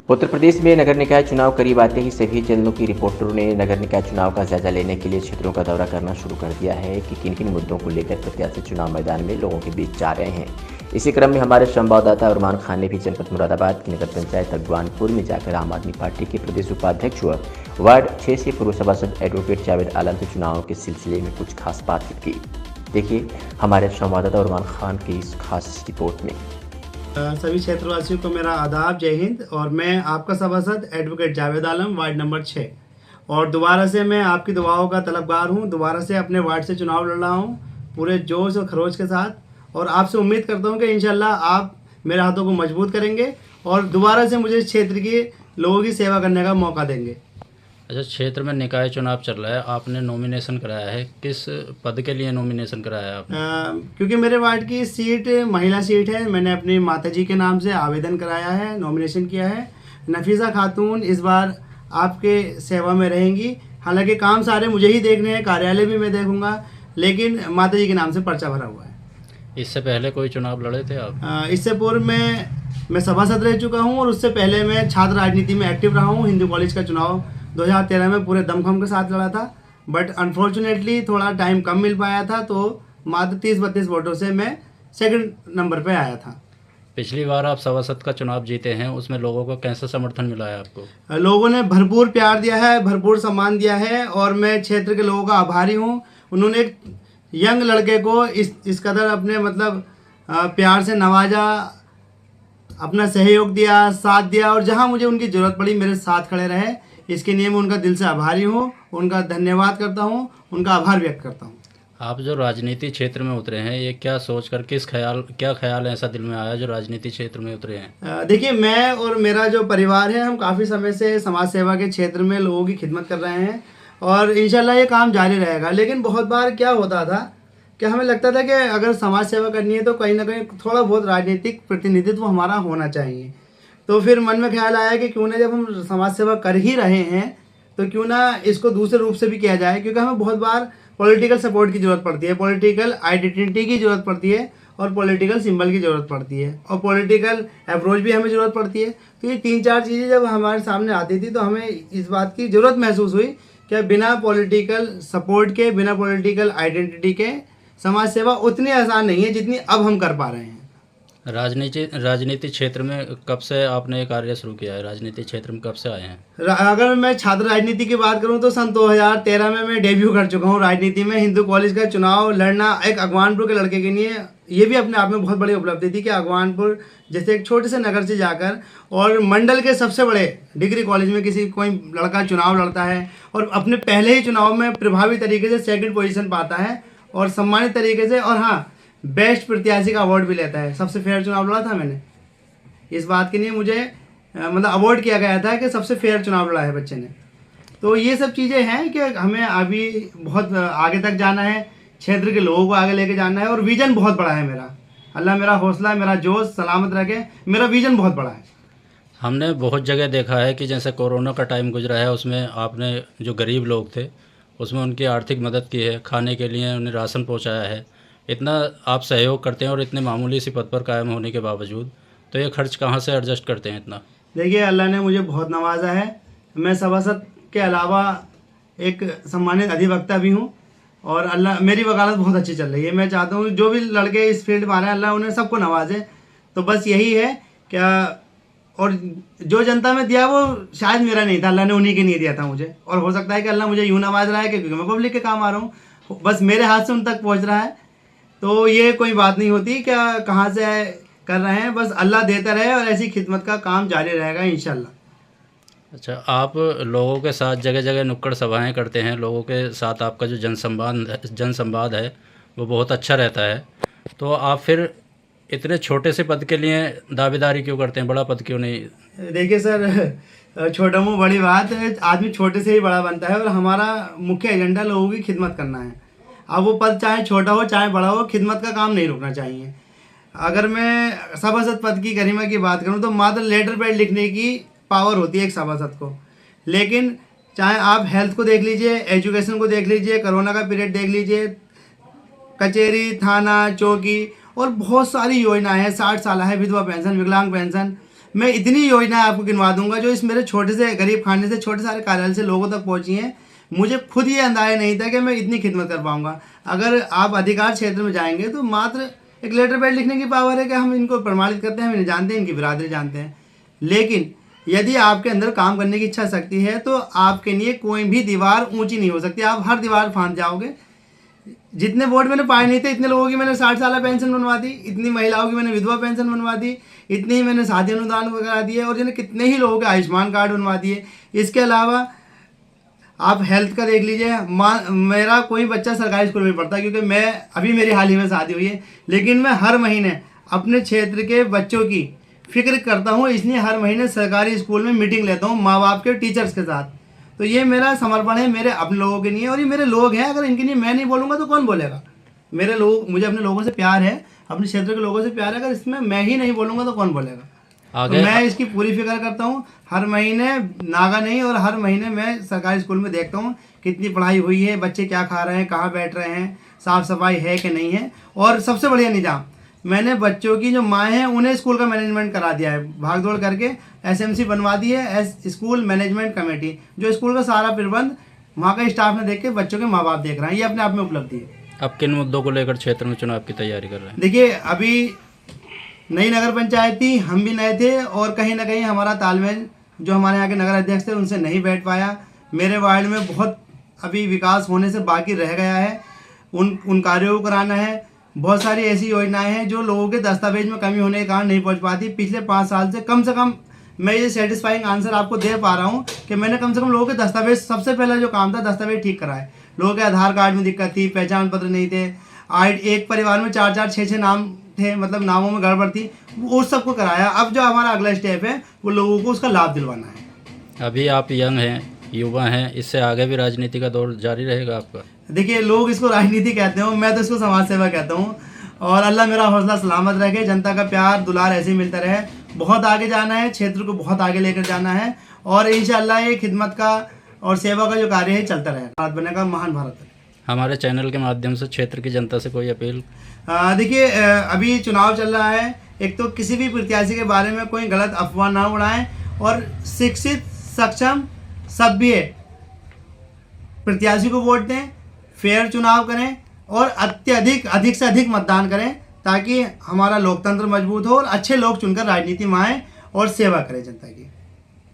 उत्तर प्रदेश में नगर निकाय चुनाव करीब आते ही सभी चैनलों की रिपोर्टरों ने नगर निकाय चुनाव का जायजा लेने के लिए क्षेत्रों का दौरा करना शुरू कर दिया है कि किन किन मुद्दों को लेकर प्रत्याशी चुनाव मैदान में लोगों के बीच जा रहे हैं। इसी क्रम में हमारे संवाददाता अरमान खान ने भी जनपद मुरादाबाद की नगर पंचायत अगवानपुर में जाकर आम आदमी पार्टी के प्रदेश उपाध्यक्ष व वार्ड 6 से पूर्व सभासद एडवोकेट जावेद आलम से चुनाव के सिलसिले में कुछ खास बातचीत की। देखिए हमारे संवाददाता अरमान खान की इस खास रिपोर्ट में। सभी क्षेत्रवासियों को मेरा आदाब, जय हिंद। और मैं आपका सभासद advocate Javed Alam, ward number 6, और दोबारा से मैं आपकी दुआओं का तलबगार हूं। दोबारा से अपने वार्ड से चुनाव लड़ रहा हूं पूरे जोश और खरोश के साथ, और आपसे उम्मीद करता हूं कि इंशाल्लाह आप मेरे हाथों को मजबूत करेंगे और दोबारा से मुझे इस क्षेत्र के लोगों की सेवा करने का मौका देंगे। अच्छा, क्षेत्र में निकाय चुनाव चल रहा है, आपने नॉमिनेशन कराया है, किस पद के लिए नॉमिनेशन कराया है आपने? क्योंकि मेरे वार्ड की सीट महिला सीट है, मैंने अपनी माताजी के नाम से आवेदन कराया है, नॉमिनेशन किया है। नफीसा खातून इस बार आपके सेवा में रहेंगी। हालांकि काम सारे मुझे ही देखने हैं, कार्यालय भी मैं देखूंगा, लेकिन माताजी के नाम से पर्चा भरा हुआ है। इससे पहले कोई चुनाव लड़े थे आप? इससे पूर्व मैं सभासद रह चुका हूँ, और उससे पहले मैं छात्र राजनीति में एक्टिव रहा हूँ। हिंदू कॉलेज का चुनाव 2013 में पूरे दमखम के साथ लड़ा था, बट अनफॉर्चुनेटली थोड़ा टाइम कम मिल पाया था, तो मात्र 30-32 वोटों से मैं सेकंड नंबर पे आया था। पिछली बार आप सभासद का चुनाव जीते हैं, उसमें लोगों को कैसा समर्थन मिला है आपको? लोगों ने भरपूर प्यार दिया है, भरपूर सम्मान दिया है, और मैं क्षेत्र के लोगों का आभारी हूँ। उन्होंने एक यंग लड़के को इस कदर अपने प्यार से नवाजा, अपना सहयोग दिया, साथ दिया, और जहाँ मुझे उनकी ज़रूरत पड़ी मेरे साथ खड़े रहे। इसके लिए मैं उनका दिल से आभारी हूँ, उनका धन्यवाद करता हूँ, उनका आभार व्यक्त करता हूँ। आप जो राजनीति क्षेत्र में उतरे हैं, ये क्या सोचकर क्या ख्याल ऐसा दिल में आया जो राजनीति क्षेत्र में उतरे हैं? देखिए, मैं और मेरा जो परिवार है, हम काफ़ी समय से समाज सेवा के क्षेत्र में लोगों की खिदमत कर रहे हैं, और इंशाल्लाह ये काम जारी रहेगा। लेकिन बहुत बार क्या होता था कि हमें लगता था कि अगर समाज सेवा करनी है तो कहीं ना कहीं थोड़ा बहुत राजनीतिक प्रतिनिधित्व हमारा होना चाहिए। तो फिर मन में ख्याल आया कि क्यों ना, जब हम समाज सेवा कर ही रहे हैं तो क्यों ना इसको दूसरे रूप से भी किया जाए, क्योंकि हमें बहुत बार पॉलिटिकल सपोर्ट की ज़रूरत पड़ती है, पॉलिटिकल आइडेंटिटी की ज़रूरत पड़ती है, और पॉलिटिकल सिंबल की ज़रूरत पड़ती है, और पॉलिटिकल अप्रोच भी हमें ज़रूरत पड़ती है। तो ये 3-4 चीज़ें जब हमारे सामने आती थी तो हमें इस बात की ज़रूरत महसूस हुई कि बिना पॉलिटिकल सपोर्ट के, बिना पॉलिटिकल आइडेंटिटी के समाज सेवा उतनी आसान नहीं है जितनी अब हम कर पा रहे हैं। राजनीति क्षेत्र में कब से आपने ये कार्य शुरू किया है? राजनीति क्षेत्र में कब से आए हैं? अगर मैं छात्र राजनीति की बात करूं तो सन 2013 में मैं डेब्यू कर चुका हूं राजनीति में। हिंदू कॉलेज का चुनाव लड़ना एक अगवानपुर के लड़के के लिए ये भी अपने आप में बहुत बड़ी उपलब्धि थी कि अगवानपुर जैसे एक छोटे से नगर से जाकर और मंडल के सबसे बड़े डिग्री कॉलेज में कोई लड़का चुनाव लड़ता है और अपने पहले ही चुनाव में प्रभावी तरीके से सेकंड पोजीशन पाता है और सम्मानित तरीके से, और हाँ, बेस्ट प्रत्याशी का अवार्ड भी लेता है। सबसे फेयर चुनाव लड़ा था मैंने, इस बात के लिए मुझे अवार्ड किया गया था कि सबसे फेयर चुनाव लड़ा है बच्चे ने। तो ये सब चीज़ें हैं कि हमें अभी बहुत आगे तक जाना है, क्षेत्र के लोगों को आगे लेके जाना है, और विज़न बहुत बड़ा है मेरा। अल्लाह मेरा हौसला, मेरा जोश सलामत रखे। मेरा विज़न बहुत बड़ा है। हमने बहुत जगह देखा है कि जैसे कोरोना का टाइम गुजरा है, उसमें आपने जो गरीब लोग थे उसमें उनकी आर्थिक मदद की है, खाने के लिए उन्हें राशन पहुंचाया है। इतना आप सहयोग करते हैं और इतने मामूली सी पद पर कायम होने के बावजूद, तो ये खर्च कहाँ से एडजस्ट करते हैं इतना? देखिए, अल्लाह ने मुझे बहुत नवाजा है। मैं सभासद के अलावा एक सम्मानित अधिवक्ता भी हूँ, और अल्लाह मेरी वकालत बहुत अच्छी चल रही है। मैं चाहता हूँ जो भी लड़के इस फील्ड में आ रहे हैं, अल्लाह उन्हें सबको नवाजे। तो बस यही है क्या, और जो जनता में दिया वो शायद मेरा नहीं था, अल्लाह ने उन्हीं के लिए दिया था मुझे। और हो सकता है कि अल्लाह मुझे यूँ नवाज रहा है क्योंकि मैं पब्लिक के काम आ रहा हूँ, बस मेरे हाथ से उन तक पहुँच रहा है। तो ये कोई बात नहीं होती क्या कहाँ से कर रहे हैं, बस अल्लाह देता रहे और ऐसी खिदमत का काम जारी रहेगा इंशाल्लाह। अच्छा, आप लोगों के साथ जगह जगह नुक्कड़ सभाएं करते हैं, लोगों के साथ आपका जो जनसंवाद है वो बहुत अच्छा रहता है, तो आप फिर इतने छोटे से पद के लिए दावेदारी क्यों करते हैं? बड़ा पद क्यों नहीं? देखिए सर, छोटा मुँह बड़ी बात है, आदमी छोटे से ही बड़ा बनता है, और हमारा मुख्य एजेंडा लोगों की खिदमत करना है। अब वो पद चाहे छोटा हो चाहे बड़ा हो, खिदमत का काम नहीं रुकना चाहिए। अगर मैं सभासद पद की गरिमा की बात करूं तो मात्र लेटर पैड लिखने की पावर होती है एक सभासद को, लेकिन चाहे आप हेल्थ को देख लीजिए, एजुकेशन को देख लीजिए, कोरोना का पीरियड देख लीजिए, कचहरी, थाना, चौकी, और बहुत सारी योजनाएं हैं, 60 साल है, विधवा पेंशन, विकलांग पेंशन, मैं इतनी योजनाएं आपको गिनवा दूंगा जो इस मेरे छोटे से गरीब खाने से छोटे सारे कार्यालय से लोगों तक पहुंची हैं। मुझे खुद ये अंदाजा नहीं था कि मैं इतनी खिदमत कर पाऊंगा। अगर आप अधिकार क्षेत्र में जाएंगे तो मात्र एक लेटर पैड लिखने की पावर है कि हम इनको प्रमाणित करते हैं, हम इन्हें जानते हैं, इनकी बिरादरी जानते हैं। लेकिन यदि आपके अंदर काम करने की इच्छा शक्ति है तो आपके लिए कोई भी दीवार ऊंची नहीं हो सकती। आप हर दीवार फांद जाओगे। जितने वोट मैंने पाए नहीं थे, इतने लोगों की मैंने 60 साल पेंशन बनवा दी, इतनी महिलाओं की मैंने विधवा पेंशन बनवा दी, इतने ही मैंने शादी अनुदान करा दिए, और जिन्हें कितने ही लोगों के आयुष्मान कार्ड बनवा दिए। इसके अलावा आप हेल्थ का देख लीजिए। मेरा कोई बच्चा सरकारी स्कूल में पढ़ता क्योंकि मैं अभी मेरी हाल ही में शादी हुई है, लेकिन मैं हर महीने अपने क्षेत्र के बच्चों की फिक्र करता हूँ। इसलिए हर महीने सरकारी स्कूल में मीटिंग लेता हूँ माँ बाप के, टीचर्स के साथ। तो ये मेरा समर्पण है मेरे अपने लोगों के लिए, और ये मेरे लोग हैं। अगर इनके लिए मैं नहीं बोलूँगा तो कौन बोलेगा? मेरे लोग, मुझे अपने लोगों से प्यार है, अपने क्षेत्र के लोगों से प्यार है। अगर इसमें मैं ही नहीं बोलूँगा तो कौन बोलेगा? तो मैं इसकी पूरी फिक्र करता हूँ। हर महीने नागा नहीं, और हर महीने मैं सरकारी स्कूल में देखता हूँ कितनी पढ़ाई हुई है, बच्चे क्या खा रहे हैं, कहाँ बैठ रहे हैं, साफ़ सफाई है कि नहीं है। और सबसे बढ़िया निजाम, मैंने बच्चों की जो माएँ हैं उन्हें स्कूल का मैनेजमेंट करा दिया है। भाग दौड़ करके SMC बनवा दी है, स्कूल मैनेजमेंट कमेटी, जो स्कूल का सारा प्रबंध वहाँ का स्टाफ ने देख के बच्चों के माँ बाप देख रहे हैं। ये अपने आप में उपलब्धि है। अब किन मुद्दों को लेकर क्षेत्र में चुनाव की तैयारी कर रहे हैं? देखिए, अभी नई नगर पंचायत थी, हम भी नए थे, और कहीं ना कहीं हमारा तालमेल जो हमारे यहाँ के नगर अध्यक्ष थे उनसे नहीं बैठ पाया। मेरे वार्ड में बहुत अभी विकास होने से बाकी रह गया है, उन कार्यों को कराना है। बहुत सारी ऐसी योजनाएं हैं जो लोगों के दस्तावेज में कमी होने के कारण नहीं पहुँच पाती। पिछले 5 साल से कम मैं ये सेटिस्फाइंग आंसर आपको दे पा रहा हूँ कि मैंने कम से कम लोगों के दस्तावेज, सबसे पहला जो काम था दस्तावेज ठीक कराए। लोगों के आधार कार्ड में दिक्कत थी, पहचान पत्र नहीं थे, एक परिवार में 4-4, 6-6 नाम थे, मतलब नामों में गड़बड़ थी, उस सबको कराया। अब जो हमारा अगला स्टेप है वो लोगों को उसका लाभ दिलवाना है। अभी आप यंग हैं, युवा हैं, इससे आगे भी राजनीति का दौर जारी रहेगा आपका? देखिए, लोग इसको राजनीति कहते हो, मैं तो इसको समाज सेवा कहता हूँ। और अल्लाह मेरा हौसला सलामत रखे, जनता का प्यार दुलार ऐसे ही मिलता रहे। बहुत आगे जाना है, क्षेत्र को बहुत आगे लेकर जाना है, और इंशाअल्लाह ये खिदमत का और सेवा का जो कार्य है चलता रहे। भारत बनेगा महान भारत। हमारे चैनल के माध्यम से क्षेत्र की जनता से कोई अपील? देखिए, अभी चुनाव चल रहा है। एक तो किसी भी प्रत्याशी के बारे में कोई गलत अफवाह ना उड़ाएं, और शिक्षित, सक्षम, सभ्य प्रत्याशी को वोट दें, फेयर चुनाव करें, और अधिक से अधिक मतदान करें, ताकि हमारा लोकतंत्र मजबूत हो और अच्छे लोग चुनकर राजनीति में आएँ और सेवा करें जनता की।